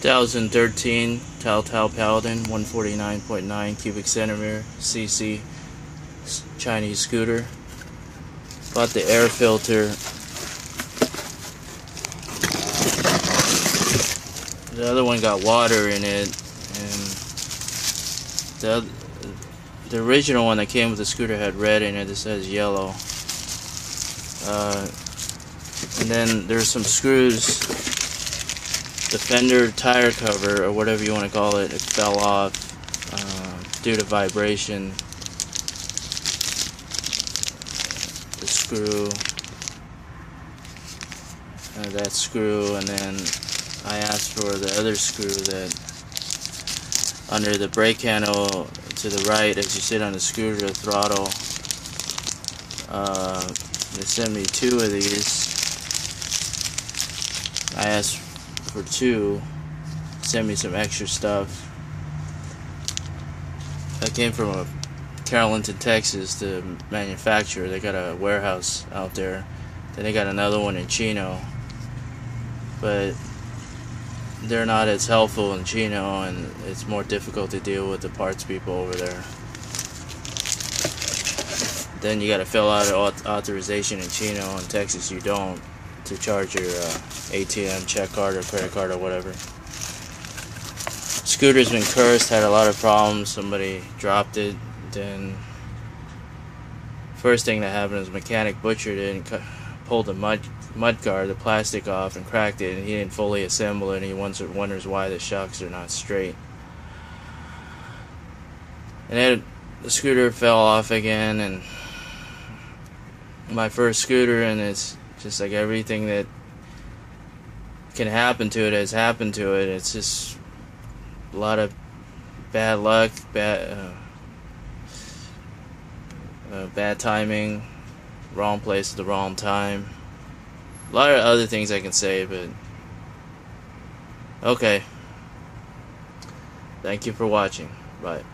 2013 TaoTao Paladin 149.9 cubic centimeter CC Chinese scooter. Bought the air filter. The other one got water in it, and the original one that came with the scooter had red in it. This has yellow. And then there's some screws. The Fender tire cover, or whatever you want to call it, it fell off due to vibration. The screw, that screw, and then I asked for the other screw that under the brake handle to the right as you sit on the scooter throttle. They sent me two of these. I asked for two. Sent me some extra stuff. That came from Carrollton, Texas, the manufacturer. They got a warehouse out there. Then they got another one in Chino, but they're not as helpful in Chino, and it's more difficult to deal with the parts people over there. Then you got to fill out an authorization in Chino. In Texas you don't, to charge your ATM, check card, or credit card, or whatever. Scooter's been cursed, had a lot of problems. Somebody dropped it. Then first thing that happened is mechanic butchered it and pulled the mud guard, the plastic off, and cracked it, and he didn't fully assemble it, and he wonders why the shocks are not straight. And then the scooter fell off again, and my first scooter, and it's just like everything that can happen to it has happened to it. It's just a lot of bad luck, bad timing, wrong place at the wrong time. A lot of other things I can say, but okay. Thank you for watching. Bye.